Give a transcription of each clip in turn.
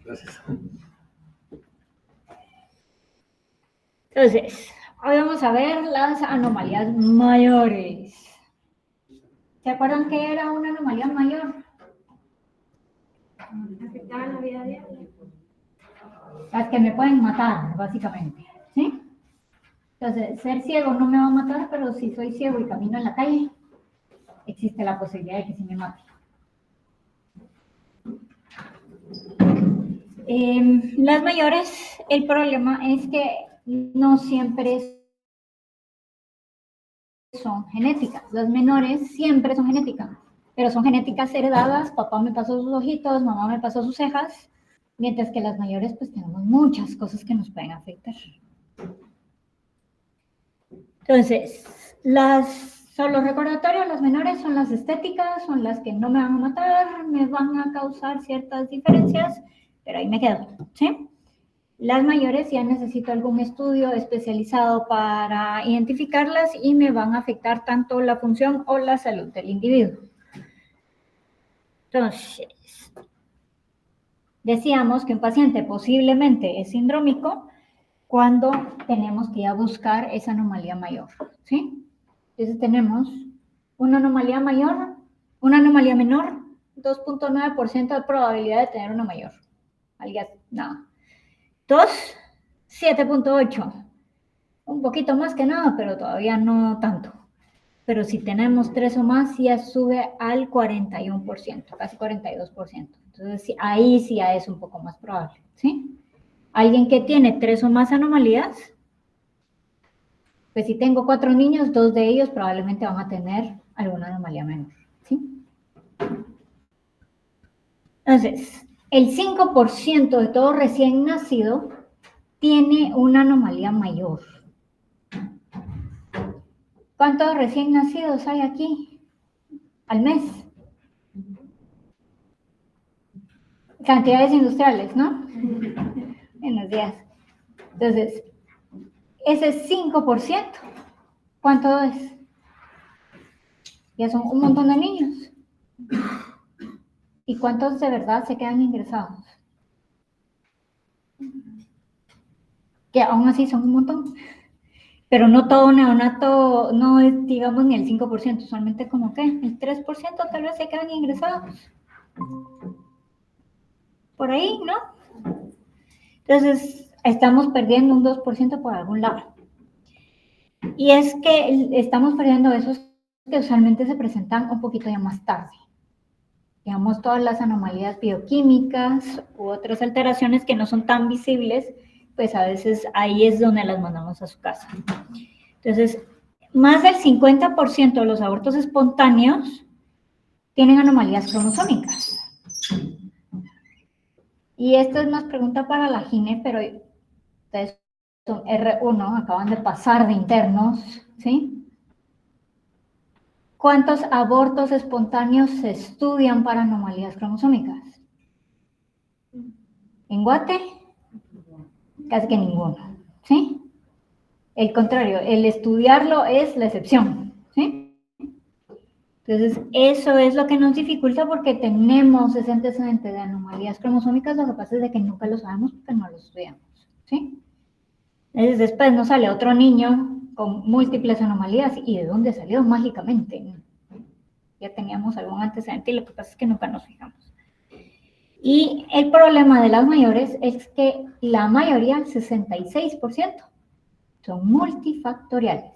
Gracias. Entonces, hoy vamos a ver las anomalías mayores. ¿Se acuerdan qué era una anomalía mayor? Afectar la vida diaria. Las que me pueden matar, básicamente, ¿sí? Entonces, ser ciego no me va a matar, pero si soy ciego y camino en la calle, existe la posibilidad de que sí me mate. Las mayores, el problema es que no siempre son genéticas. Las menores siempre son genéticas, pero son genéticas heredadas. Papá me pasó sus ojitos, mamá me pasó sus cejas, mientras que las mayores pues tenemos muchas cosas que nos pueden afectar. Entonces, son los recordatorios, las menores son las estéticas, son las que no me van a matar, me van a causar ciertas diferencias, pero ahí me quedo, ¿sí? Las mayores ya necesito algún estudio especializado para identificarlas y me van a afectar tanto la función o la salud del individuo. Entonces, decíamos que un paciente posiblemente es sindrómico cuando tenemos que ir a buscar esa anomalía mayor, ¿sí? Entonces tenemos una anomalía mayor, una anomalía menor, 2.9% de probabilidad de tener una mayor. Nada. 2, 7.8. Un poquito más que nada, pero todavía no tanto. Pero si tenemos 3 o más, ya sube al 41%, casi 42%. Entonces, ahí sí ya es un poco más probable, ¿sí? Alguien que tiene 3 o más anomalías, pues si tengo 4 niños, 2 de ellos probablemente van a tener alguna anomalía menor, ¿sí? Entonces, el 5% de todo recién nacido tiene una anomalía mayor. ¿Cuántos recién nacidos hay aquí al mes? Cantidades industriales, ¿no? Buenos días. Entonces, ese 5%, ¿cuánto es? Ya son un montón de niños. ¿Y cuántos de verdad se quedan ingresados? Que aún así son un montón. Pero no todo neonato, no es, digamos, ni el 5%, usualmente como que el 3% tal vez se quedan ingresados. Por ahí, ¿no? Entonces, estamos perdiendo un 2% por algún lado. Y es que estamos perdiendo esos que usualmente se presentan un poquito ya más tarde. Digamos, todas las anomalías bioquímicas u otras alteraciones que no son tan visibles, pues a veces ahí es donde las mandamos a su casa. Entonces, más del 50% de los abortos espontáneos tienen anomalías cromosómicas. Y esto es más pregunta para la gine, pero ustedes son R1, acaban de pasar de internos, ¿sí? ¿Cuántos abortos espontáneos se estudian para anomalías cromosómicas? En Guate, casi que ninguno, ¿sí? El contrario, el estudiarlo es la excepción, ¿sí? Entonces, eso es lo que nos dificulta porque tenemos ese antecedente de anomalías cromosómicas, lo que pasa es de que nunca lo sabemos porque no lo estudiamos, ¿sí? Entonces, después nos sale otro niño con múltiples anomalías y ¿de dónde salió? Mágicamente. Ya teníamos algún antecedente y lo que pasa es que nunca nos fijamos. Y el problema de las mayores es que la mayoría, el 66%, son multifactoriales.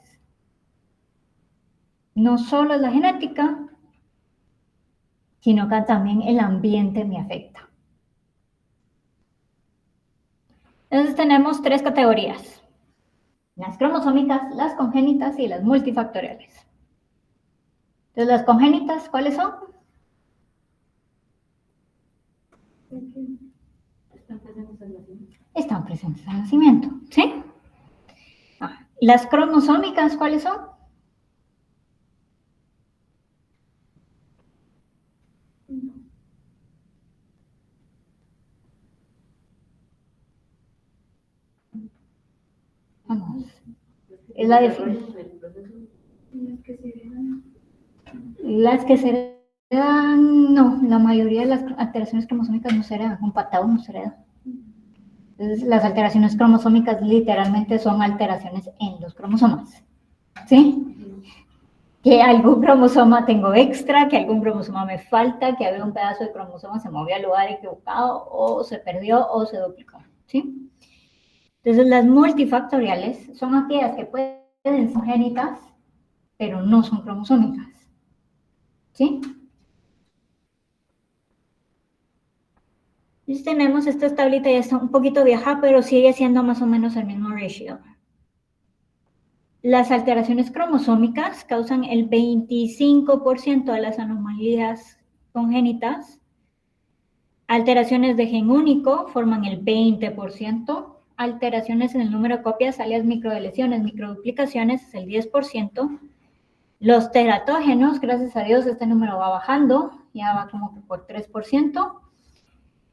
No solo es la genética, sino que también el ambiente me afecta. Entonces tenemos 3 categorías: las cromosómicas, las congénitas y las multifactoriales. Entonces, las congénitas, ¿cuáles son? Están presentes al nacimiento, ¿sí? Las cromosómicas, ¿cuáles son? Vamos. Es la definición. Las que se no, la mayoría de las alteraciones cromosómicas no se heredan, un patado no se hereda. Entonces, las alteraciones cromosómicas literalmente son alteraciones en los cromosomas, ¿sí? Que algún cromosoma tengo extra, que algún cromosoma me falta, que había un pedazo de cromosoma se movió al lugar equivocado, o se perdió, o se duplicó, ¿sí? Entonces, las multifactoriales son aquellas que pueden ser congénitas, pero no son cromosómicas, ¿sí? Entonces tenemos esta tablita, ya está un poquito vieja, pero sigue siendo más o menos el mismo ratio. Las alteraciones cromosómicas causan el 25% de las anomalías congénitas. Alteraciones de gen único forman el 20%. Alteraciones en el número de copias, alias microdeleciones, microduplicaciones, es el 10%. Los teratógenos, gracias a Dios, este número va bajando, ya va como por 3%.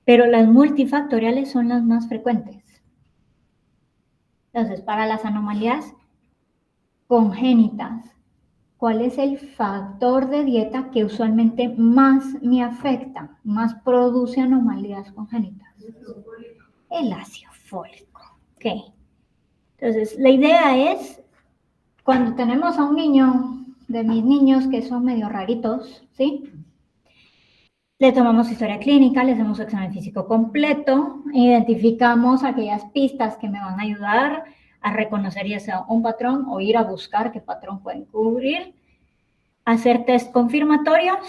Pero las multifactoriales son las más frecuentes. Entonces, para las anomalías congénitas, ¿cuál es el factor de dieta que usualmente más me afecta, más produce anomalías congénitas? El ácido fólico. Ok. Entonces, la idea es, cuando tenemos a un niño, de mis niños que son medio raritos, ¿sí? Le tomamos historia clínica, le hacemos examen físico completo, identificamos aquellas pistas que me van a ayudar a reconocer ya sea un patrón o ir a buscar qué patrón pueden cubrir, hacer test confirmatorios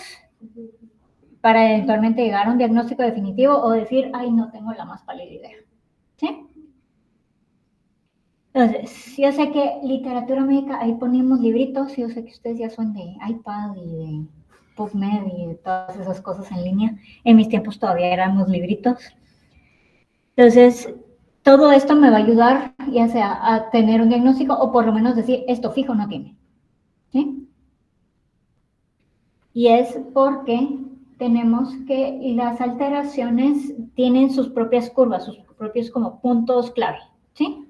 para eventualmente llegar a un diagnóstico definitivo o decir, ay, no tengo la más pálida idea. ¿Sí? Entonces, yo sé que literatura médica, ahí ponemos libritos, yo sé que ustedes ya son de iPad y de PubMed y de todas esas cosas en línea. En mis tiempos todavía éramos libritos. Entonces, todo esto me va a ayudar ya sea a tener un diagnóstico o por lo menos decir, esto fijo no tiene. ¿Sí? Y es porque tenemos que las alteraciones tienen sus propias curvas, sus propios como puntos clave. ¿Sí?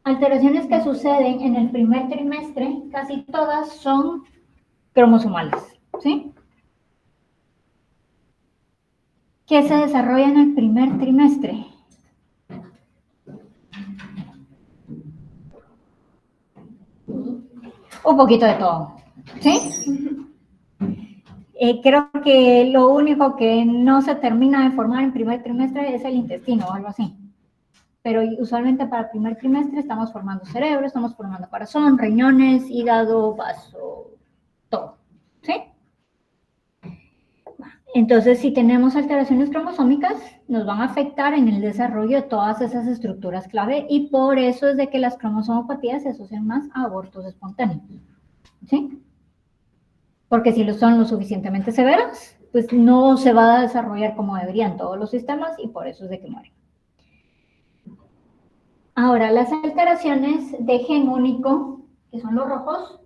Alteraciones que suceden en el primer trimestre, casi todas son cromosomales, ¿sí? ¿Qué se desarrolla en el primer trimestre? Un poquito de todo, ¿sí? Creo que lo único que no se termina de formar en primer trimestre es el intestino o algo así. Pero usualmente para el primer trimestre estamos formando cerebro, estamos formando corazón, riñones, hígado, vaso, todo, ¿sí? Entonces, si tenemos alteraciones cromosómicas, nos van a afectar en el desarrollo de todas esas estructuras clave y por eso es de que las cromosomopatías se asocian más a abortos espontáneos, ¿sí? Porque si son lo suficientemente severas, pues no se va a desarrollar como deberían todos los sistemas y por eso es de que mueren. Ahora, las alteraciones de gen único, que son los rojos,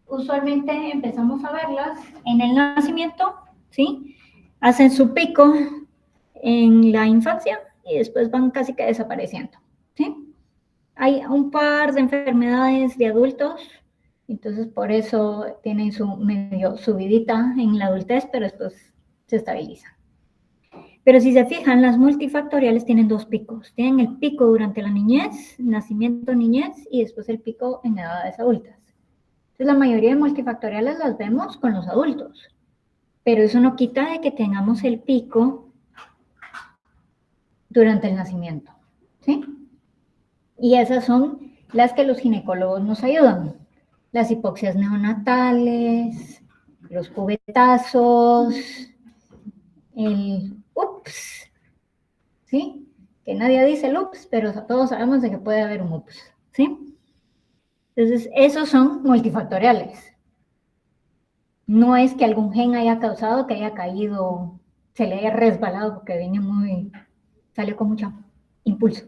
usualmente empezamos a verlas en el nacimiento, ¿sí? Hacen su pico en la infancia y después van casi que desapareciendo, ¿sí? Hay un par de enfermedades de adultos, entonces por eso tienen su medio subidita en la adultez, pero después se estabilizan. Pero si se fijan, las multifactoriales tienen dos picos. Tienen el pico durante la niñez, nacimiento, niñez, y después el pico en edades adultas. Entonces la mayoría de multifactoriales las vemos con los adultos, pero eso no quita de que tengamos el pico durante el nacimiento, ¿sí? Y esas son las que los ginecólogos nos ayudan. Las hipoxias neonatales, los cubetazos, el ups, ¿sí? Que nadie dice el ups, pero todos sabemos de que puede haber un ups, ¿sí? Entonces, esos son multifactoriales. No es que algún gen haya causado que haya caído, se le haya resbalado porque salió con mucho impulso,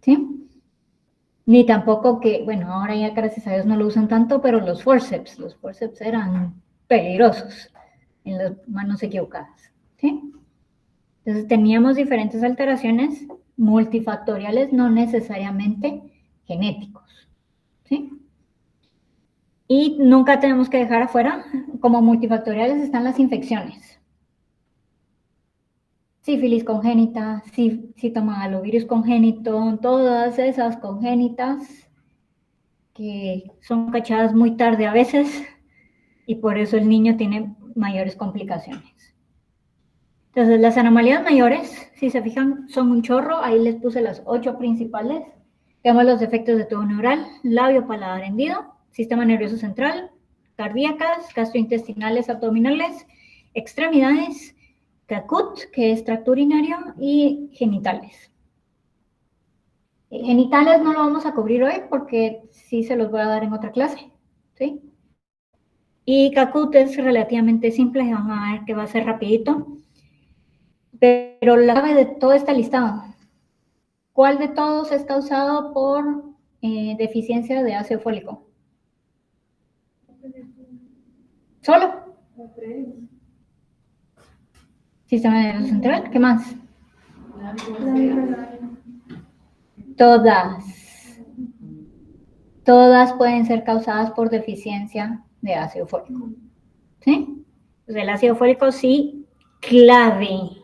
¿sí? Ni tampoco que, bueno, ahora ya gracias a Dios no lo usan tanto, pero los forceps eran peligrosos en las manos equivocadas, ¿sí? Entonces teníamos diferentes alteraciones multifactoriales, no necesariamente genéticos, ¿sí? Y nunca tenemos que dejar afuera, como multifactoriales están las infecciones. Sífilis congénita, citomegalovirus congénito, todas esas congénitas que son cachadas muy tarde a veces y por eso el niño tiene mayores complicaciones. Entonces, las anomalías mayores, si se fijan, son un chorro. Ahí les puse las 8 principales. Tenemos los defectos de tubo neural, labio paladar hendido, sistema nervioso central, cardíacas, gastrointestinales, abdominales, extremidades, CACUT, que es tracto urinario, y genitales. Genitales no lo vamos a cubrir hoy porque sí se los voy a dar en otra clase, ¿sí? Y CACUT es relativamente simple, van a ver que va a ser rapidito. Pero la clave de todo este listado, ¿cuál de todos es causado por deficiencia de ácido fólico? ¿Solo? Sistema nervioso central, ¿qué más? Todas pueden ser causadas por deficiencia de ácido fólico, ¿sí? Pues el ácido fólico sí, clave.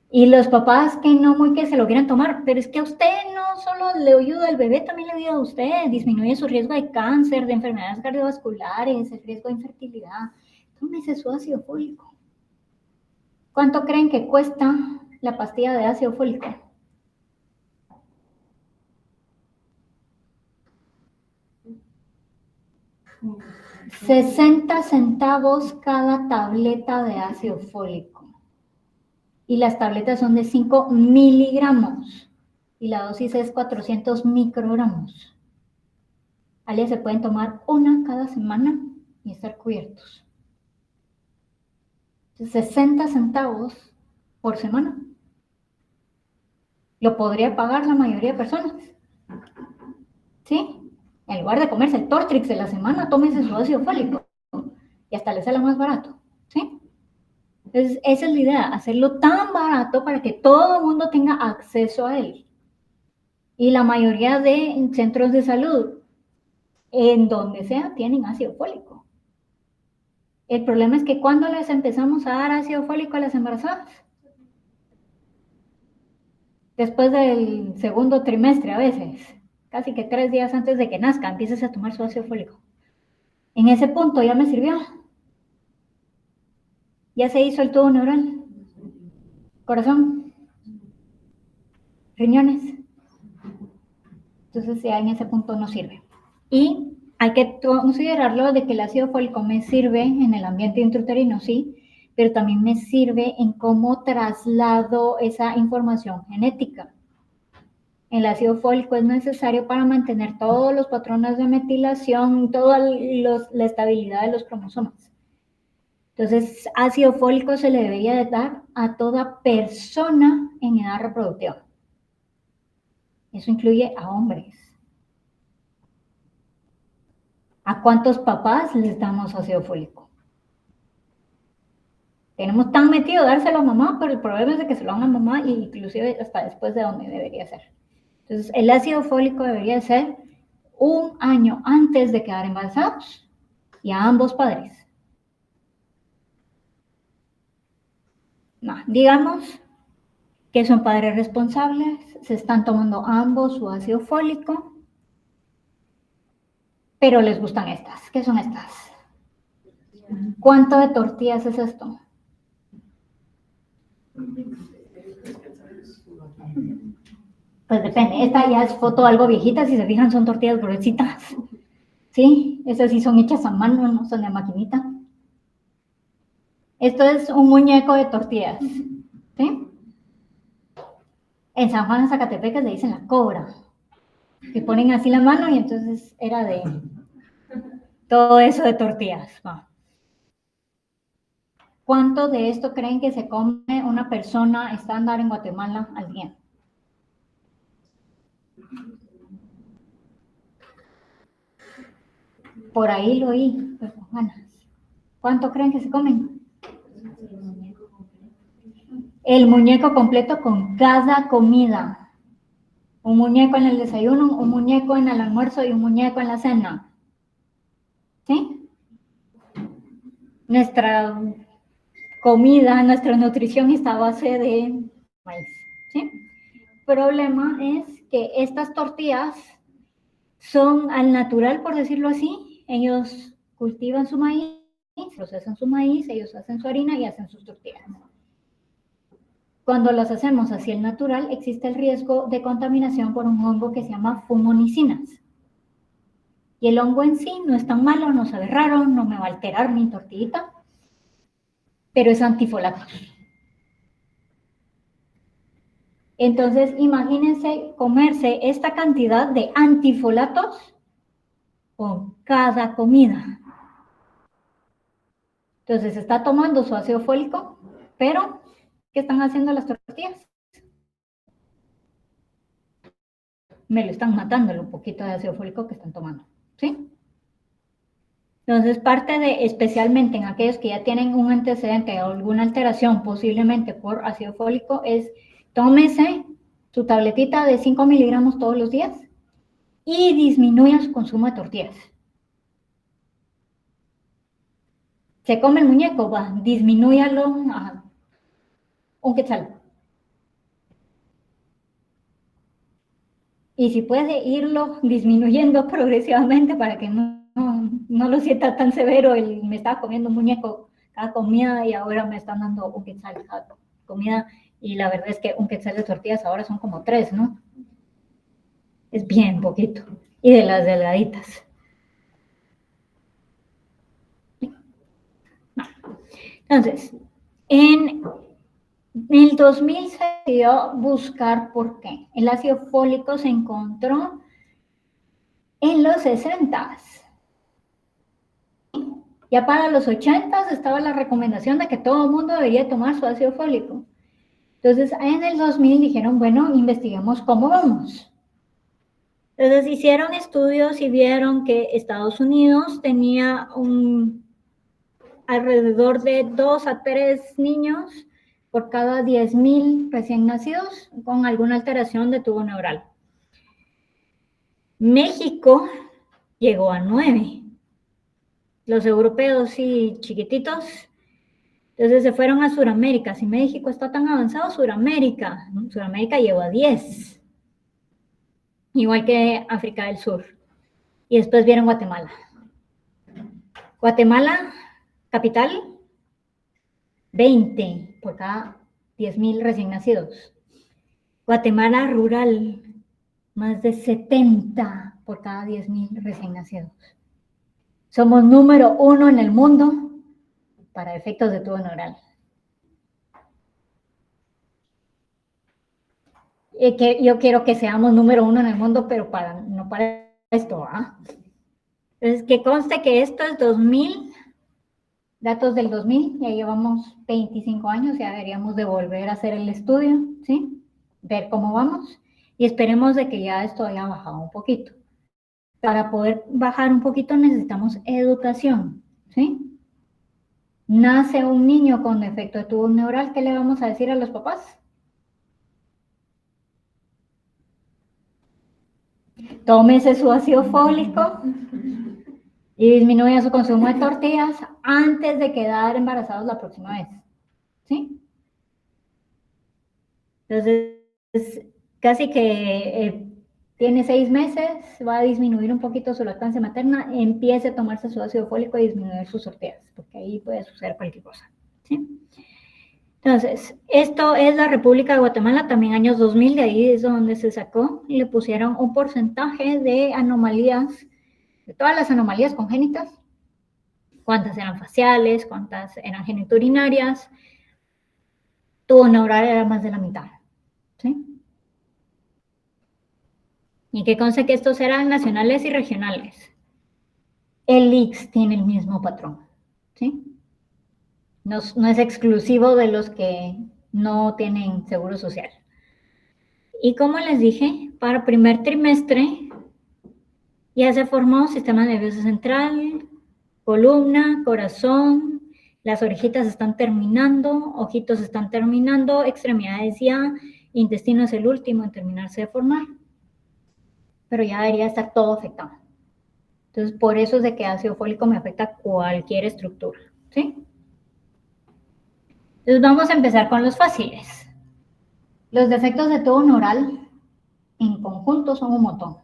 Y los papás que no muy que se lo quieran tomar, pero es que a usted no solo le ayuda al bebé, también le ayuda a usted, disminuye su riesgo de cáncer, de enfermedades cardiovasculares, el riesgo de infertilidad. Tómese su ácido fólico. ¿Cuánto creen que cuesta la pastilla de ácido fólico? $0.60 cada tableta de ácido fólico. Y las tabletas son de 5 miligramos. Y la dosis es 400 microgramos. Alias se pueden tomar una cada semana y estar cubiertos. 60 centavos por semana. Lo podría pagar la mayoría de personas. ¿Sí? En lugar de comerse el Tortrix de la semana, tómese su ácido fólico. Y hasta le sale más barato. ¿Sí? Entonces, esa es la idea, hacerlo tan barato para que todo el mundo tenga acceso a él. Y la mayoría de centros de salud, en donde sea, tienen ácido fólico. El problema es que cuando les empezamos a dar ácido fólico a las embarazadas, después del segundo trimestre a veces, casi que 3 días antes de que nazca, empiezas a tomar su ácido fólico. En ese punto ya me sirvió. Ya se hizo el tubo neural. Corazón. Riñones. Entonces ya en ese punto no sirve. Y hay que considerarlo de que el ácido fólico me sirve en el ambiente intrauterino, sí, pero también me sirve en cómo traslado esa información genética. El ácido fólico es necesario para mantener todos los patrones de metilación, toda la estabilidad de los cromosomas. Entonces, ácido fólico se le debería de dar a toda persona en edad reproductiva. Eso incluye a hombres. ¿A cuántos papás les damos ácido fólico? Tenemos tan metido dárselo a mamá, pero el problema es de que se lo dan a mamá e inclusive hasta después de donde debería ser. Entonces, el ácido fólico debería ser 1 año antes de quedar embarazados y a ambos padres. No, digamos que son padres responsables, se están tomando ambos su ácido fólico, pero les gustan estas. ¿Qué son estas? ¿Cuánto de tortillas es esto? Pues depende, esta ya es foto algo viejita, si se fijan son tortillas gruesitas, ¿sí? Esas sí son hechas a mano, no son de maquinita. Esto es un muñeco de tortillas, ¿sí? En San Juan de Zacatepec le dicen la cobra, que ponen así la mano y entonces era de todo eso de tortillas. Va. ¿Cuánto de esto creen que se come una persona estándar en Guatemala al día? Por ahí lo oí, pero bueno. ¿Cuánto creen que se comen? El muñeco completo con cada comida. Un muñeco en el desayuno, un muñeco en el almuerzo y un muñeco en la cena. ¿sí? Nuestra comida, nuestra nutrición está a base de maíz, ¿sí? El problema es que estas tortillas son al natural, por decirlo así. Ellos cultivan su maíz, procesan su maíz, ellos hacen su harina y hacen sus tortillas. Cuando las hacemos hacia el natural, existe el riesgo de contaminación por un hongo que se llama fumonicinas. Y el hongo en sí no es tan malo, no sabe raro, no me va a alterar mi tortillita, pero es antifolato. Entonces, imagínense comerse esta cantidad de antifolatos con cada comida. Entonces, está tomando su ácido fólico, pero ¿qué están haciendo las tortillas? Me lo están matando el poquito de ácido fólico que están tomando, ¿sí? Entonces, parte de, especialmente en aquellos que ya tienen un antecedente o alguna alteración, posiblemente por ácido fólico, es tómese su tabletita de 5 miligramos todos los días y disminuya su consumo de tortillas. Se come el muñeco, va, disminúyalo a un quetzal. Y si puede irlo disminuyendo progresivamente para que no lo sienta tan severo, me estaba comiendo un muñeco cada comida y ahora me están dando un quetzal cada comida, y la verdad es que un quetzal de tortillas ahora son como 3, ¿no? Es bien poquito, y de las delgaditas. Entonces, en el 2000 se decidió buscar por qué. El ácido fólico se encontró en los 60s. Ya para los 80s estaba la recomendación de que todo el mundo debería tomar su ácido fólico. Entonces, en el 2000 dijeron, bueno, investiguemos cómo vamos. Entonces, hicieron estudios y vieron que Estados Unidos tenía alrededor de 2 a 3 niños por cada 10,000 recién nacidos con alguna alteración de tubo neural. México llegó a 9. Los europeos sí chiquititos. Entonces se fueron a Sudamérica. Si México está tan avanzado, Sudamérica llegó a 10. Igual que África del Sur. Y después vieron Guatemala. Guatemala, capital, 20 por cada 10,000 recién nacidos. Guatemala rural, más de 70 por cada 10,000 recién nacidos. Somos número 1 en el mundo para efectos de tubo neural. Que yo quiero que seamos número 1 en el mundo, pero no para esto, ¿ah? Entonces, que conste que esto es 2000, datos del 2000, ya llevamos 25 años, ya deberíamos de volver a hacer el estudio, ¿sí? Ver cómo vamos, y esperemos de que ya esto haya bajado un poquito. Para poder bajar un poquito necesitamos educación, ¿sí? Nace un niño con defecto de tubo neural, ¿qué le vamos a decir a los papás? Tómese su ácido fólico y disminuya su consumo de tortillas antes de quedar embarazados la próxima vez, ¿sí? Entonces, casi que tiene 6 meses, va a disminuir un poquito su lactancia materna, empiece a tomarse su ácido fólico y disminuir sus tortillas, porque ahí puede suceder cualquier cosa, ¿sí? Entonces, esto es la República de Guatemala, también años 2000, de ahí es donde se sacó, y le pusieron un porcentaje de anomalías, de todas las anomalías congénitas, cuántas eran faciales, cuántas eran genitourinarias, tubo neural era más de la mitad, ¿sí? Y que conste que estos eran nacionales y regionales. El ICS tiene el mismo patrón, ¿sí? No es exclusivo de los que no tienen seguro social. Y como les dije, para primer trimestre ya se formó sistema nervioso central, columna, corazón, las orejitas están terminando, ojitos están terminando, extremidades ya, intestino es el último en terminarse de formar, pero ya debería estar todo afectado. Entonces, por eso es de que ácido fólico me afecta cualquier estructura, ¿sí? Entonces, vamos a empezar con los fáciles. Los defectos de tubo neural en conjunto son un montón,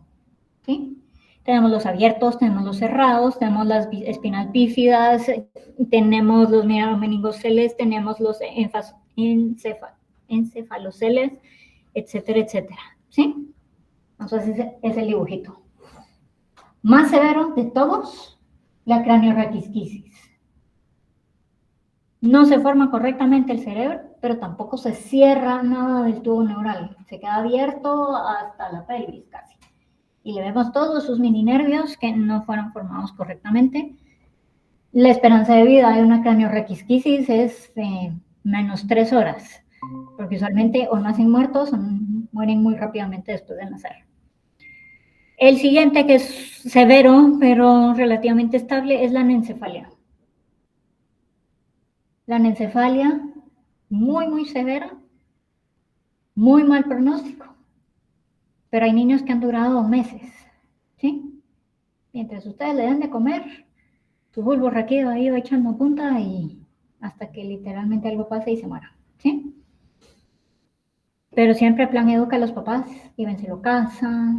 ¿sí? Tenemos los abiertos, tenemos los cerrados, tenemos las espinas bífidas, tenemos los meningoceles, tenemos los encefaloceles, etcétera, etcétera, ¿sí? Entonces, ese es el dibujito. Más severo de todos, la cranioraquisquisis. No se forma correctamente el cerebro, pero tampoco se cierra nada del tubo neural. Se queda abierto hasta la pelvis casi. Y le vemos todos sus mini nervios que no fueron formados correctamente. La esperanza de vida de una cranioraquisquisis es menos 3 horas, porque usualmente o nacen muertos o mueren muy rápidamente después de nacer. El siguiente, que es severo, pero relativamente estable, es la anencefalia. La anencefalia, muy, muy severa, muy mal pronóstico, pero hay niños que han durado meses, ¿sí? Mientras ustedes le den de comer, su bulbo raquídeo ahí va echando punta y hasta que literalmente algo pase y se muera, ¿sí? Pero siempre plan educa a los papás, llévenselo a casa,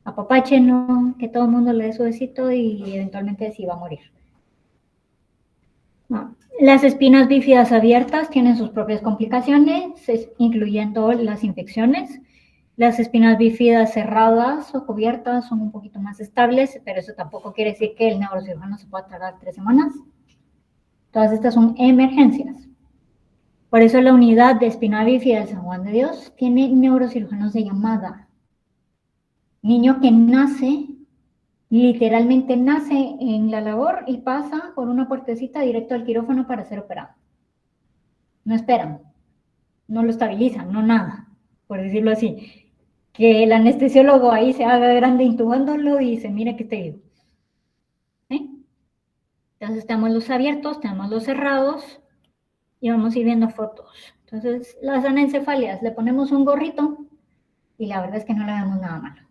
apapáchenlo, que todo el mundo le dé su besito y eventualmente sí va a morir. No. Las espinas bífidas abiertas tienen sus propias complicaciones, incluyendo las infecciones. Las espinas bífidas cerradas o cubiertas son un poquito más estables, pero eso tampoco quiere decir que el neurocirujano se pueda tardar 3 semanas. Todas estas son emergencias. Por eso la unidad de espina bífida del San Juan de Dios tiene neurocirujanos de llamada. Niño que nace, literalmente nace en la labor y pasa por una puertecita directo al quirófano para ser operado. No esperan, no lo estabilizan, no nada, por decirlo así. Que el anestesiólogo ahí se haga grande intubándolo y se mire que esté vivo. ¿Sí? Entonces tenemos los abiertos, tenemos los cerrados y vamos a ir viendo fotos. Entonces las anencefalias, le ponemos un gorrito y la verdad es que no le vemos nada malo.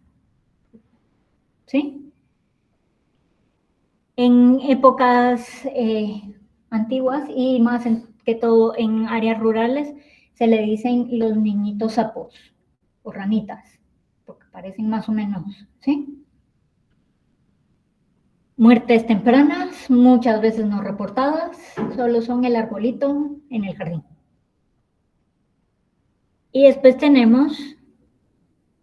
¿Sí? En épocas antiguas y más que todo en áreas rurales se le dicen los niñitos sapos o ranitas, porque parecen más o menos, ¿sí? Muertes tempranas, muchas veces no reportadas, solo son el arbolito en el jardín. Y después tenemos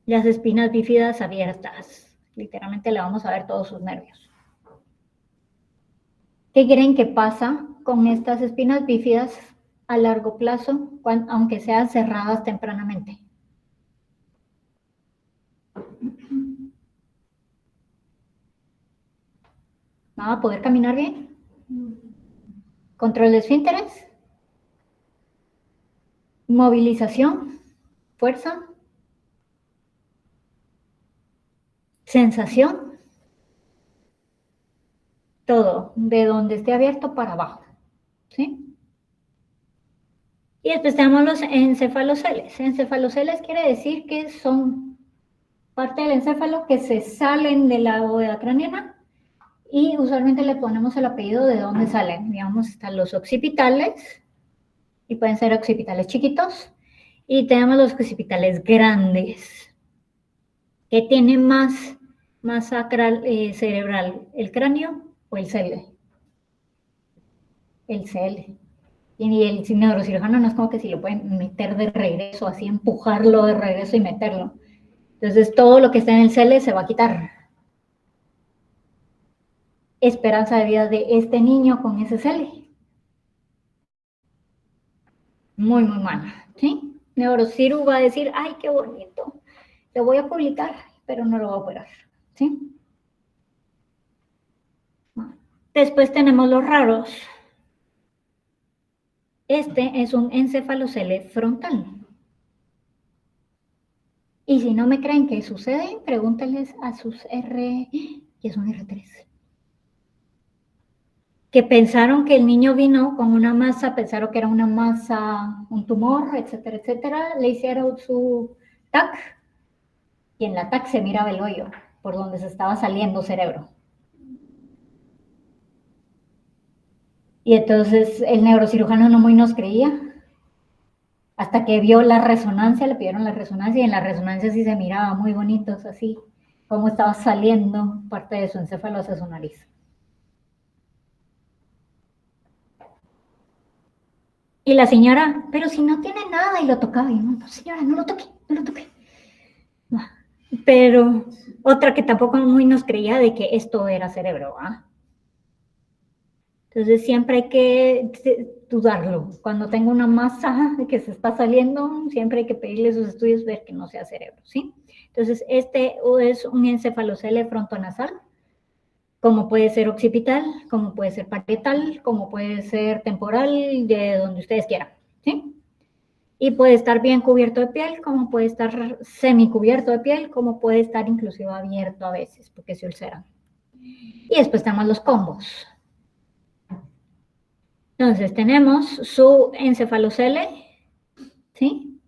las espinas bífidas abiertas. Literalmente le vamos a ver todos sus nervios. ¿Qué creen que pasa con estas espinas bífidas a largo plazo, aunque sean cerradas tempranamente? ¿No va a poder caminar bien? Control de esfínteres, movilización, fuerza, sensación, todo, de donde esté abierto para abajo, ¿sí? Y después tenemos los encefaloceles. Encefaloceles quiere decir que son parte del encéfalo que se salen de la bóveda craneana y usualmente le ponemos el apellido de dónde salen. Digamos, están los occipitales y pueden ser occipitales chiquitos y tenemos los occipitales grandes que tienen más masa cerebral, el cráneo o el CL. El CL. Y el neurocirujano no es como que si lo pueden meter de regreso, así empujarlo de regreso y meterlo. Entonces todo lo que está en el CL se va a quitar. Esperanza de vida de este niño con ese CL. Muy, muy mala, ¿sí? Neurociru va a decir, ay, qué bonito, lo voy a publicar, pero no lo voy a operar, ¿sí? Después tenemos los raros. Este es un encefalocele frontal. Y si no me creen qué sucede, pregúntenles a sus R, y es un R3. Que pensaron que el niño vino con una masa, pensaron que era una masa, un tumor, etcétera, etcétera. Le hicieron su TAC y en la TAC se miraba el hoyo por donde se estaba saliendo cerebro. Y entonces el neurocirujano no muy nos creía, hasta que vio la resonancia, le pidieron la resonancia, y en la resonancia sí se miraba muy bonitos, así, como estaba saliendo parte de su encéfalo hacia su nariz. Y la señora, pero si no tiene nada, y lo tocaba, y no, señora, no lo toque, no lo toque. Pero otra que tampoco muy nos creía de que esto era cerebro, ¿ah? Entonces siempre hay que dudarlo. Cuando tengo una masa que se está saliendo, siempre hay que pedirle sus estudios, ver que no sea cerebro, ¿sí? Entonces este es un encefalocele frontonasal, como puede ser occipital, como puede ser parietal, como puede ser temporal, de donde ustedes quieran, ¿sí? Y puede estar bien cubierto de piel, como puede estar semicubierto de piel, como puede estar inclusive abierto a veces, porque se ulceran. Y después tenemos los combos. Entonces tenemos su encefalocele, ¿sí?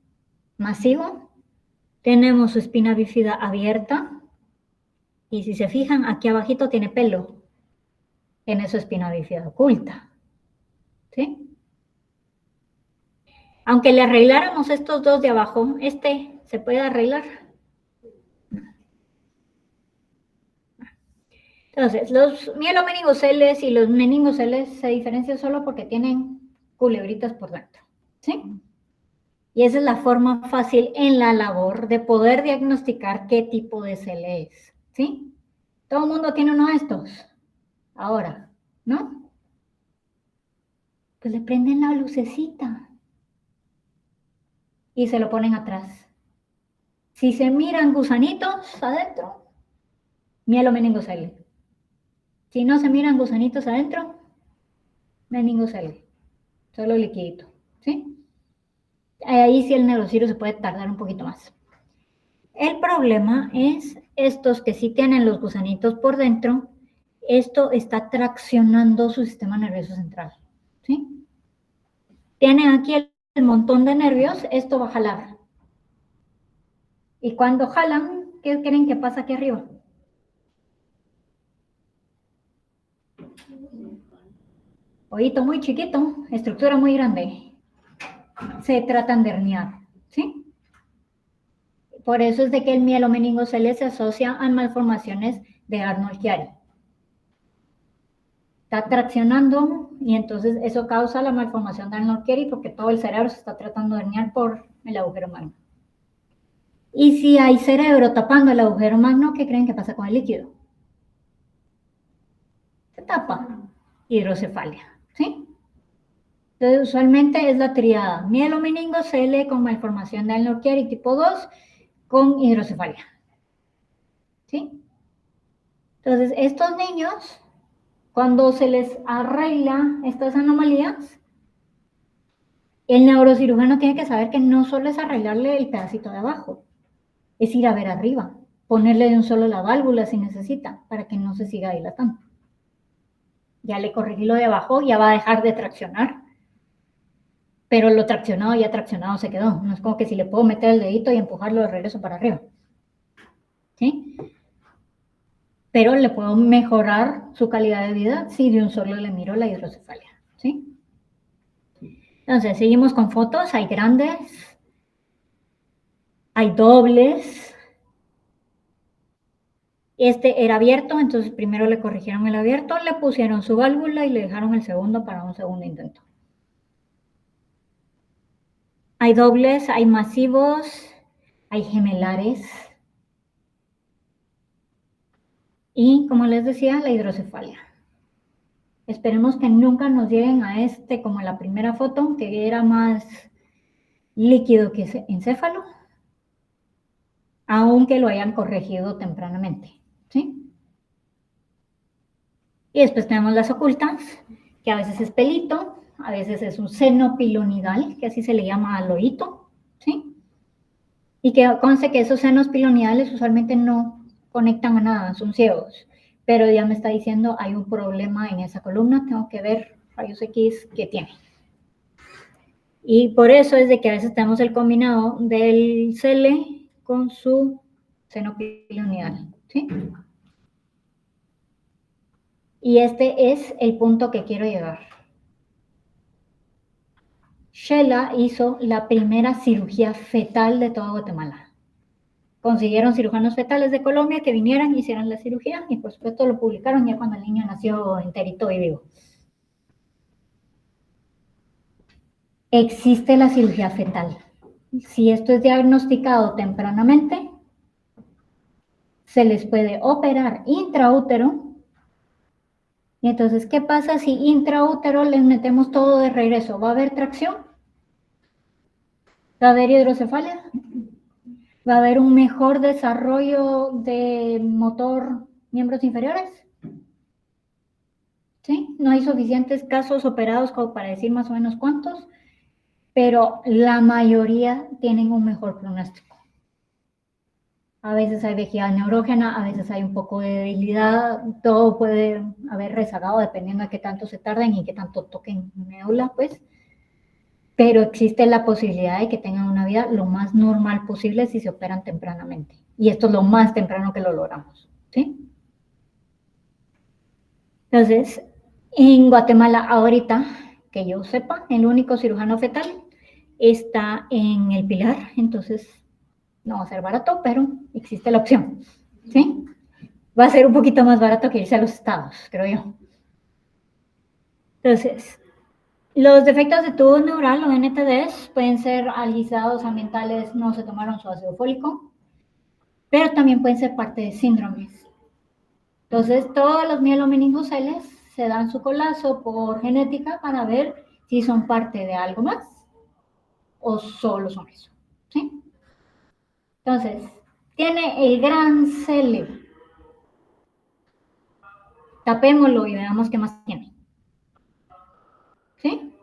Masivo. Tenemos su espina bífida abierta. Y si se fijan, aquí abajito tiene pelo. Tiene su espina bífida oculta, ¿sí? Aunque le arregláramos estos dos de abajo, este se puede arreglar. Entonces, los mielomeningoceles y los meningoceles se diferencian solo porque tienen culebritas por dentro, ¿sí? Y esa es la forma fácil en la labor de poder diagnosticar qué tipo de cele es, ¿sí? Todo el mundo tiene uno de estos. Ahora, ¿no? Pues le prenden la lucecita y se lo ponen atrás. Si se miran gusanitos adentro, mielomeningocele. Si no se miran gusanitos adentro, meningocele. Solo liquidito, ¿sí? Ahí sí el neurocirujano se puede tardar un poquito más. El problema es estos que sí tienen los gusanitos por dentro, esto está traccionando su sistema nervioso central, ¿sí? Tienen aquí el montón de nervios, esto va a jalar. Y cuando jalan, ¿qué creen que pasa aquí arriba? Oído muy chiquito, estructura muy grande. Se tratan de herniar, ¿sí? Por eso es de que el mielomeningocele se asocia a malformaciones de Arnold-Chiari. Está traccionando y entonces eso causa la malformación de Arnold-Chiari porque todo el cerebro se está tratando de herniar por el agujero magno. Y si hay cerebro tapando el agujero magno, ¿qué creen que pasa con el líquido? Se tapa. Hidrocefalia, ¿sí? Entonces, usualmente es la triada mielomeningocele con malformación de Arnold-Chiari tipo 2 con hidrocefalia, ¿sí? Entonces, estos niños, cuando se les arregla estas anomalías, el neurocirujano tiene que saber que no solo es arreglarle el pedacito de abajo, es ir a ver arriba, ponerle de un solo la válvula si necesita, para que no se siga dilatando. Ya le corregí lo de abajo, ya va a dejar de traccionar, pero lo traccionado ya traccionado se quedó. No es como que si le puedo meter el dedito y empujarlo de regreso para arriba, ¿sí? Pero le puedo mejorar su calidad de vida si de un solo le miro la hidrocefalia, ¿sí? Entonces, seguimos con fotos, hay grandes, hay dobles. Este era abierto, entonces primero le corrigieron el abierto, le pusieron su válvula y le dejaron el segundo para un segundo intento. Hay dobles, hay masivos, hay gemelares. Y como les decía, la hidrocefalia. Esperemos que nunca nos lleguen a este como la primera foto, que era más líquido que encéfalo, aunque lo hayan corregido tempranamente, ¿sí? Y después tenemos las ocultas, que a veces es pelito, a veces es un seno pilonidal, que así se le llama al oído, ¿sí? Y que conste que esos senos pilonidales usualmente no conectan a nada, son ciegos. Pero ya me está diciendo, hay un problema en esa columna, tengo que ver rayos X que tiene. Y por eso es de que a veces tenemos el combinado del cele con su seno pilonidal, ¿sí? Y este es el punto que quiero llegar. Shela hizo la primera cirugía fetal de toda Guatemala. Consiguieron cirujanos fetales de Colombia que vinieran y hicieran la cirugía y por supuesto lo publicaron ya cuando el niño nació enterito y vivo. Existe la cirugía fetal. Si esto es diagnosticado tempranamente, se les puede operar intraútero. Y entonces, ¿qué pasa si intraútero les metemos todo de regreso? ¿Va a haber tracción? ¿Va a haber hidrocefalia? ¿Va a haber un mejor desarrollo de motor miembros inferiores? ¿Sí? No hay suficientes casos operados como para decir más o menos cuántos, pero la mayoría tienen un mejor pronóstico. A veces hay vejiga neurógena, a veces hay un poco de debilidad, todo puede haber rezagado dependiendo de qué tanto se tarden y qué tanto toquen médula, pues. Pero existe la posibilidad de que tengan una vida lo más normal posible si se operan tempranamente. Y esto es lo más temprano que lo logramos, ¿sí? Entonces, en Guatemala ahorita, que yo sepa, el único cirujano fetal está en El Pilar, entonces no va a ser barato, pero existe la opción, ¿sí? Va a ser un poquito más barato que irse a los estados, creo yo. Entonces, los defectos de tubo neural o NTDs pueden ser alisados ambientales, no se tomaron su ácido fólico, pero también pueden ser parte de síndromes. Entonces, todos los mielomeningoceles se dan su colazo por genética para ver si son parte de algo más o solo son eso, ¿sí? Entonces, tiene el gran cele. Tapémoslo y veamos qué más tiene, ¿sí?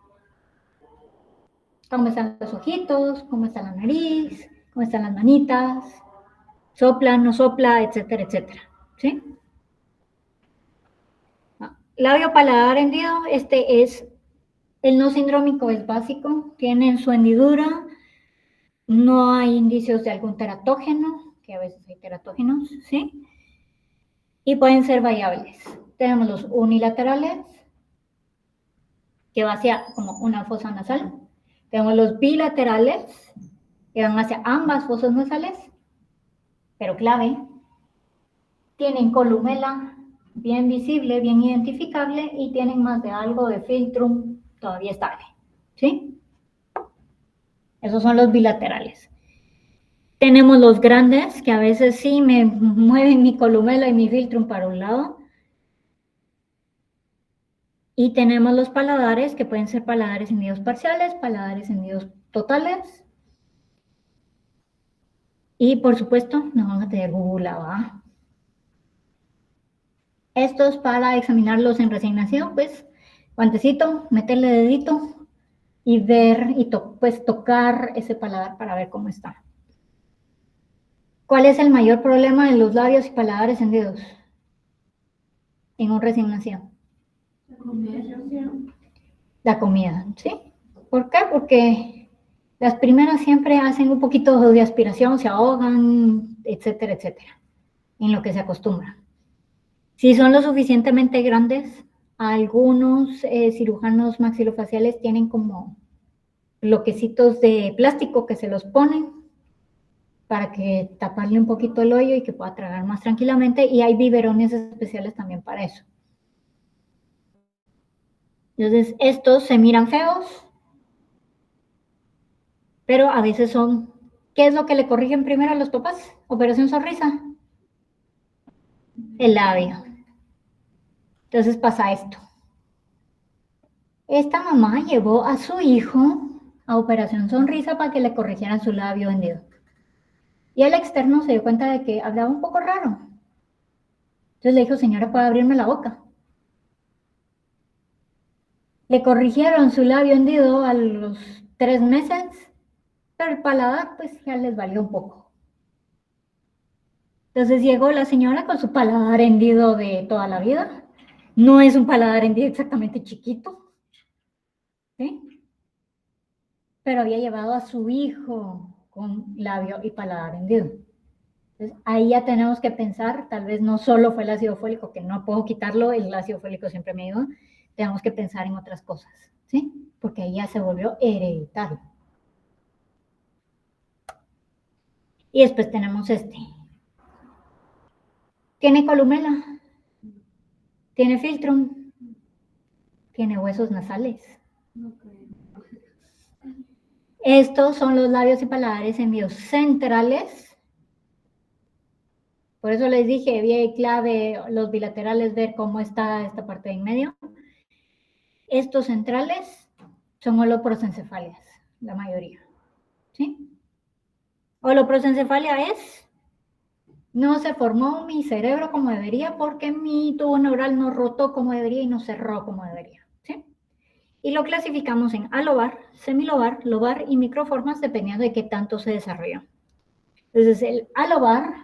Cómo están los ojitos, cómo está la nariz, cómo están las manitas, sopla, no sopla, etcétera, etcétera, ¿sí? Labio paladar hendido, este es el no sindrómico, es básico, tiene su hendidura, no hay indicios de algún teratógeno, que a veces hay teratógenos, ¿sí? Y pueden ser variables. Tenemos los unilaterales, que va hacia como una fosa nasal. Tenemos los bilaterales, que van hacia ambas fosas nasales, pero clave, tienen columela bien visible, bien identificable y tienen más de algo de filtrum todavía estable, ¿sí? Esos son los bilaterales. Tenemos los grandes, que a veces sí me mueven mi columela y mi filtrum para un lado. Y tenemos los paladares, que pueden ser paladares hendidos parciales, paladares hendidos totales. Y por supuesto, no van a tener gúgula, ¿va? Estos para examinarlos en recién nacido, pues, guantecito, meterle dedito y ver, y pues tocar ese paladar para ver cómo está. ¿Cuál es el mayor problema de los labios y paladares hendidos en un recién nacido? La comida, ¿sí? ¿Por qué? Porque las primeras siempre hacen un poquito de aspiración, se ahogan, etcétera, etcétera, en lo que se acostumbra. Si son lo suficientemente grandes, algunos cirujanos maxilofaciales tienen como bloquecitos de plástico que se los ponen para que taparle un poquito el hoyo y que pueda tragar más tranquilamente, y hay biberones especiales también para eso. Entonces, estos se miran feos, pero a veces son, ¿qué es lo que le corrigen primero a los papás? Operación sonrisa. El labio. Entonces pasa esto. Esta mamá llevó a su hijo a operación sonrisa para que le corrigieran su labio hendido. Y el externo se dio cuenta de que hablaba un poco raro. Entonces le dijo, señora, ¿puede abrirme la boca? Le corrigieron su labio hendido a los 3 meses, pero el paladar pues ya les valió un poco. Entonces llegó la señora con su paladar hendido de toda la vida. No es un paladar hendido exactamente chiquito, ¿sí? Pero había llevado a su hijo con labio y paladar hendido. Entonces, ahí ya tenemos que pensar, tal vez no solo fue el ácido fólico, que no puedo quitarlo, el ácido fólico siempre me ayuda, tenemos que pensar en otras cosas, ¿sí? Porque ahí ya se volvió hereditario. Y después tenemos este. Tiene columela, tiene filtrum, tiene huesos nasales. No creo. Estos son los labios y paladares semiocentrales. Por eso les dije, vía y clave, los bilaterales, ver cómo está esta parte de en medio. Estos centrales son holoprosencefalias, la mayoría. ¿Sí? Holoprosencefalia es, no se formó mi cerebro como debería porque mi tubo neural no rotó como debería y no cerró como debería. ¿Sí? Y lo clasificamos en alobar, semilobar, lobar y microformas dependiendo de qué tanto se desarrolló. Entonces, el alobar,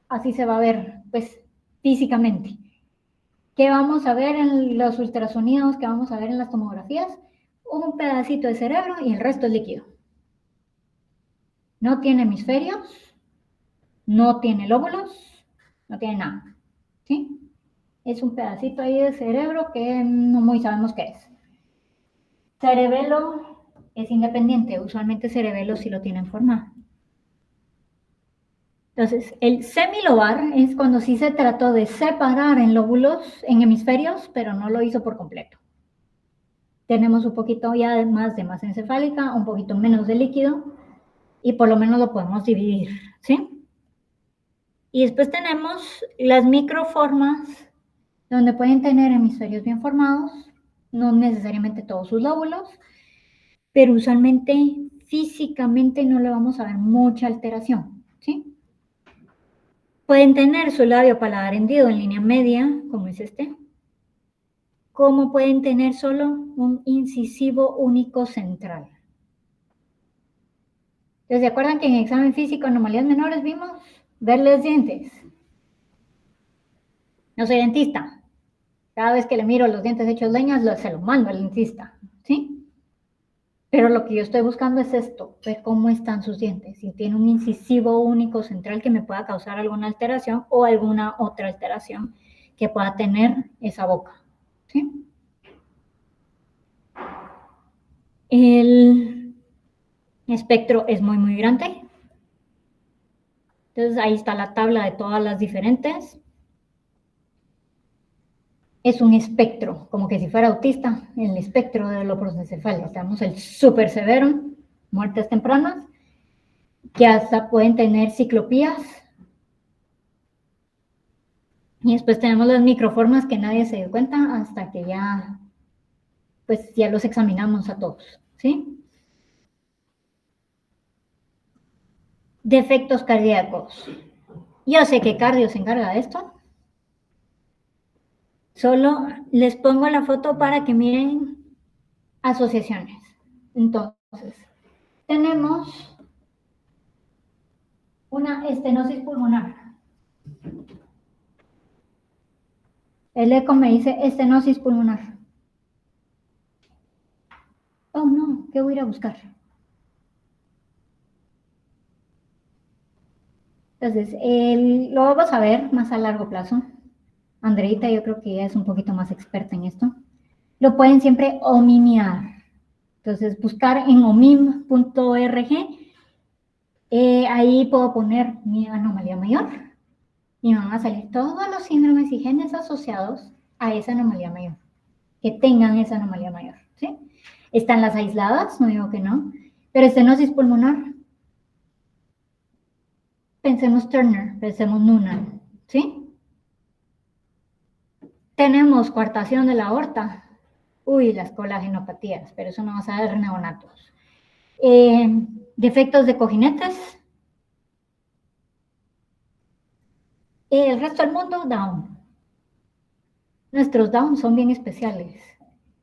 así se va a ver, pues, físicamente. ¿Qué vamos a ver en los ultrasonidos? ¿Qué vamos a ver en las tomografías? Un pedacito de cerebro y el resto es líquido. No tiene hemisferios, no tiene lóbulos, no tiene nada. ¿Sí? Es un pedacito ahí de cerebro que no muy sabemos qué es. Cerebelo es independiente, usualmente cerebelo sí lo tienen formado. Entonces, el semilobar es cuando sí se trató de separar en lóbulos, en hemisferios, pero no lo hizo por completo. Tenemos un poquito ya más de masa encefálica, un poquito menos de líquido, y por lo menos lo podemos dividir, ¿sí? Y después tenemos las microformas, donde pueden tener hemisferios bien formados, no necesariamente todos sus lóbulos, pero usualmente físicamente no le vamos a ver mucha alteración, ¿sí? Pueden tener su labio paladar hendido en línea media, como es este, como pueden tener solo un incisivo único central. ¿Se acuerdan que en examen físico, anomalías menores, vimos verles dientes? No soy dentista. Cada vez que le miro los dientes hechos leñas, se los mando al dentista, ¿sí? Pero lo que yo estoy buscando es esto, ver cómo están sus dientes, si tiene un incisivo único central que me pueda causar alguna alteración o alguna otra alteración que pueda tener esa boca, ¿sí? El espectro es muy, muy grande. Entonces ahí está la tabla de todas las diferentes. Es un espectro, como que si fuera autista, el espectro de lobprosencefalia. Tenemos el súper severo, muertes tempranas, que hasta pueden tener ciclopías. Y después tenemos las microformas que nadie se dio cuenta hasta que ya, pues ya los examinamos a todos, ¿sí? Defectos cardíacos. Yo sé que cardio se encarga de esto. Solo les pongo la foto para que miren asociaciones. Entonces, tenemos una estenosis pulmonar. El eco me dice estenosis pulmonar. Oh, no, ¿qué voy a ir a buscar? Entonces, lo vamos a ver más a largo plazo. Andreita, yo creo que ella es un poquito más experta en esto. Lo pueden siempre omimiar. Entonces, buscar en omim.org. Ahí puedo poner mi anomalía mayor y van a salir todos los síndromes y genes asociados a esa anomalía mayor, que tengan esa anomalía mayor, ¿sí? Están las aisladas, no digo que no, pero estenosis pulmonar, pensemos Turner, pensemos Noonan, ¿sí? Tenemos coartación de la aorta, uy, las colagenopatías, pero eso no va a ser neonatos. Defectos de cojinetes, el resto del mundo, Down. Nuestros Down son bien especiales.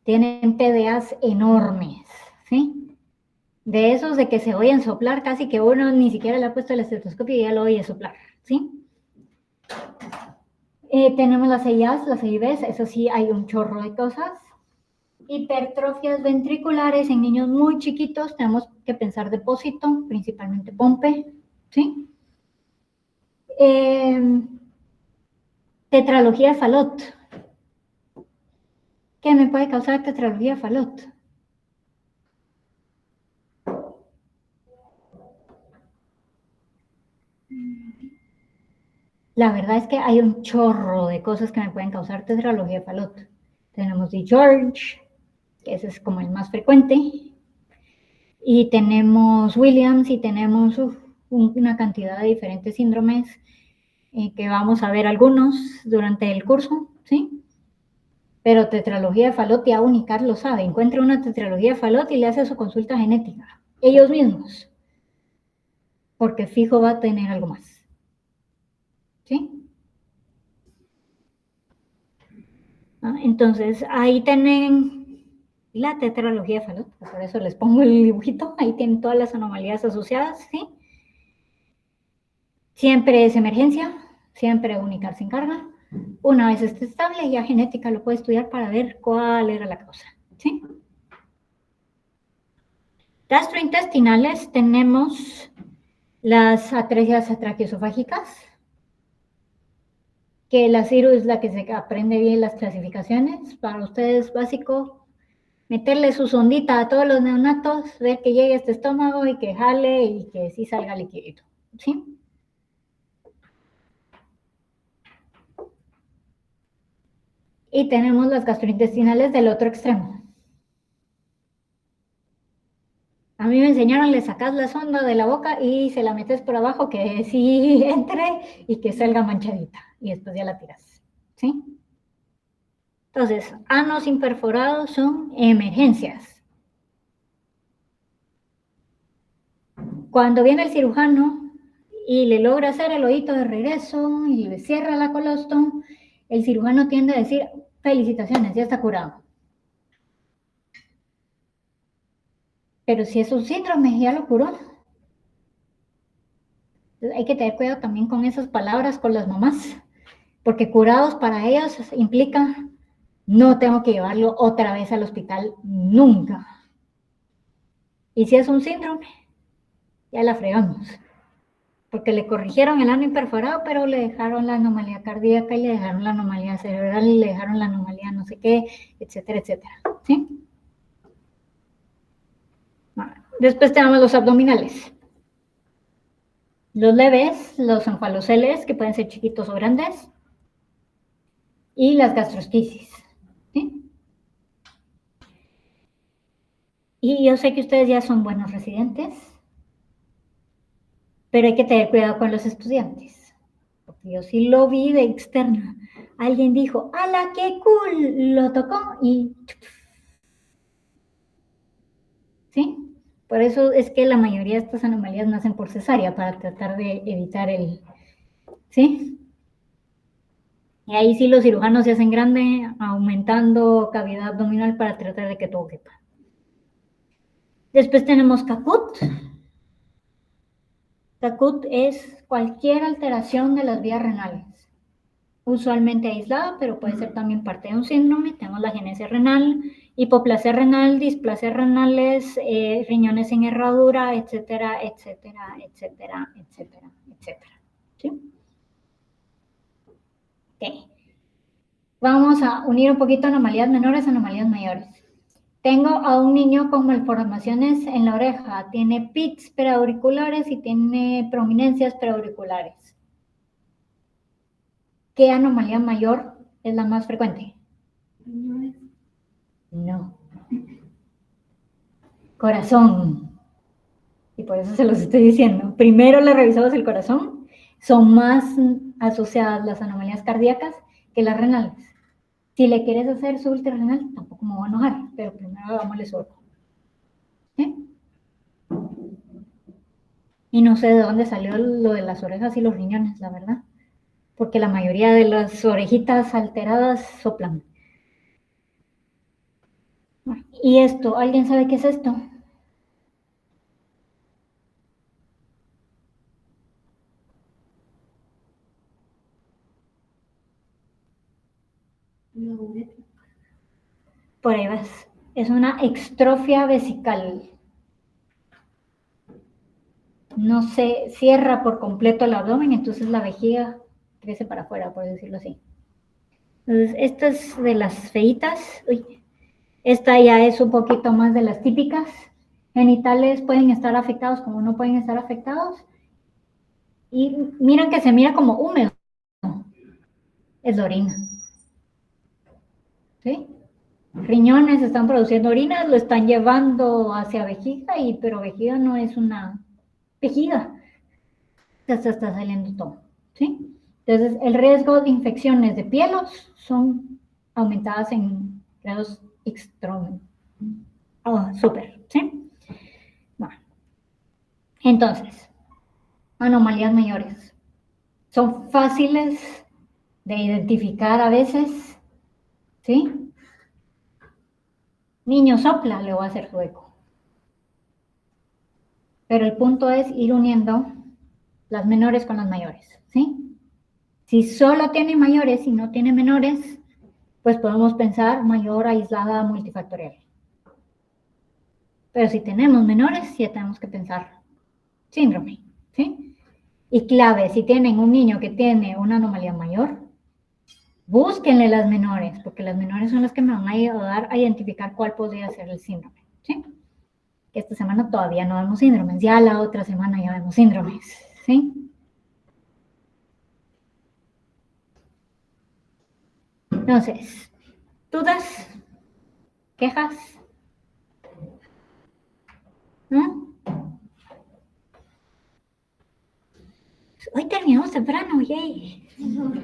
Tienen PDAs enormes, ¿sí? De esos de que se oyen soplar, casi que uno ni siquiera le ha puesto el estetoscopio y ya lo oye soplar, ¿sí? Tenemos las EIAs, las EIBs, eso sí, hay un chorro de cosas. Hipertrofias ventriculares en niños muy chiquitos, tenemos que pensar depósito, principalmente pompe, ¿sí? Tetralogía de Fallot. ¿Qué me puede causar tetralogía de Fallot? La verdad es que hay un chorro de cosas que me pueden causar tetralogía de Fallot. Tenemos de George, que ese es como el más frecuente, y tenemos Williams y tenemos una cantidad de diferentes síndromes que vamos a ver algunos durante el curso, ¿sí? Pero tetralogía de Fallot ya Unicar lo sabe, encuentra una tetralogía de Fallot y le hace su consulta genética, ellos mismos, porque fijo va a tener algo más, ¿sí? Entonces, ahí tienen la tetralogía de Fallot, por eso les pongo el dibujito, ahí tienen todas las anomalías asociadas, ¿sí? Siempre es emergencia, siempre Unicar se encarga. Una vez esté estable, ya genética lo puede estudiar para ver cuál era la causa, ¿sí? Gastrointestinales tenemos las atresias traqueoesofágicas, que la Ciru es la que se aprende bien las clasificaciones. Para ustedes básico, meterle su sondita a todos los neonatos, ver que llegue a este estómago y que jale y que sí salga liquidito, ¿sí? Y tenemos las gastrointestinales del otro extremo. A mí me enseñaron, le sacas la sonda de la boca y se la metes por abajo, que sí entre y que salga manchadita. Y después ya la tiras, ¿sí? Entonces, anos imperforados son emergencias. Cuando viene el cirujano y le logra hacer el oído de regreso y le cierra la colostrum, el cirujano tiende a decir, felicitaciones, ya está curado. Pero si es un síndrome, ya lo curó. Entonces, hay que tener cuidado también con esas palabras con las mamás, porque curados para ellos implica no tengo que llevarlo otra vez al hospital nunca. Y si es un síndrome, ya la fregamos. Porque le corrigieron el ano imperforado, pero le dejaron la anomalía cardíaca y le dejaron la anomalía cerebral y le dejaron la anomalía no sé qué, etcétera, etcétera. ¿Sí? Bueno, después tenemos los abdominales. Los leves, los onfaloceles, que pueden ser chiquitos o grandes, y las gastrostisis. ¿Sí? Y yo sé que ustedes ya son buenos residentes, pero hay que tener cuidado con los estudiantes. Porque yo sí lo vi de externa. Alguien dijo, ¡ala, qué cool! Lo tocó y... ¿Sí? Por eso es que la mayoría de estas anomalías nacen por cesárea, para tratar de evitar el... ¿Sí? Y ahí sí los cirujanos se hacen grande, aumentando cavidad abdominal para tratar de que todo quepa. Después tenemos caput. Caput es cualquier alteración de las vías renales. Usualmente aislada, pero puede ser también parte de un síndrome. Tenemos la genesia renal, hipoplasia renal, displasia renales, riñones en herradura, etcétera, etcétera, etcétera, etcétera, etcétera. ¿Sí? Okay. Vamos a unir un poquito anomalías menores a anomalías mayores. Tengo a un niño con malformaciones en la oreja, tiene pits preauriculares y tiene prominencias preauriculares. ¿Qué anomalía mayor es la más frecuente? No. Corazón. Y por eso se los estoy diciendo. Primero le revisamos el corazón. Son más asociadas las anomalías cardíacas que las renales. Si le quieres hacer su ultrarrenal, tampoco me voy a enojar, pero primero hagámosle su ojo. ¿Sí? Y no sé de dónde salió lo de las orejas y los riñones, la verdad. Porque la mayoría de las orejitas alteradas soplan. ¿Y esto? ¿Alguien sabe qué es esto? Por ahí vas. Es una extrofia vesical. No se cierra por completo el abdomen, entonces la vejiga crece para afuera, por decirlo así. Entonces, esta es de las feitas. Uy, esta ya es un poquito más de las típicas. Genitales pueden estar afectados como no pueden estar afectados. y miran que se mira como húmedo. Es la orina. ¿Sí? Riñones están produciendo orina, lo están llevando hacia vejiga, pero vejiga no es una vejiga. Se está saliendo todo. ¿Sí? Entonces, el riesgo de infecciones de pielos son aumentadas en grados extremos. Súper, ¿sí? Bueno. Entonces, anomalías mayores. Son fáciles de identificar a veces, ¿sí? Niño sopla, le voy a hacer su eco. Pero el punto es ir uniendo las menores con las mayores, ¿sí? Si solo tiene mayores y no tiene menores, pues podemos pensar mayor aislada multifactorial. Pero si tenemos menores, ya tenemos que pensar síndrome, ¿sí? Y clave, si tienen un niño que tiene una anomalía mayor, búsquenle las menores, porque las menores son las que me van a ayudar a identificar cuál podría ser el síndrome, ¿sí? Que esta semana todavía no vemos síndromes, ya la otra semana ya vemos síndromes, ¿sí? Entonces, ¿dudas? ¿Quejas? ¿No? Hoy terminamos temprano, yay.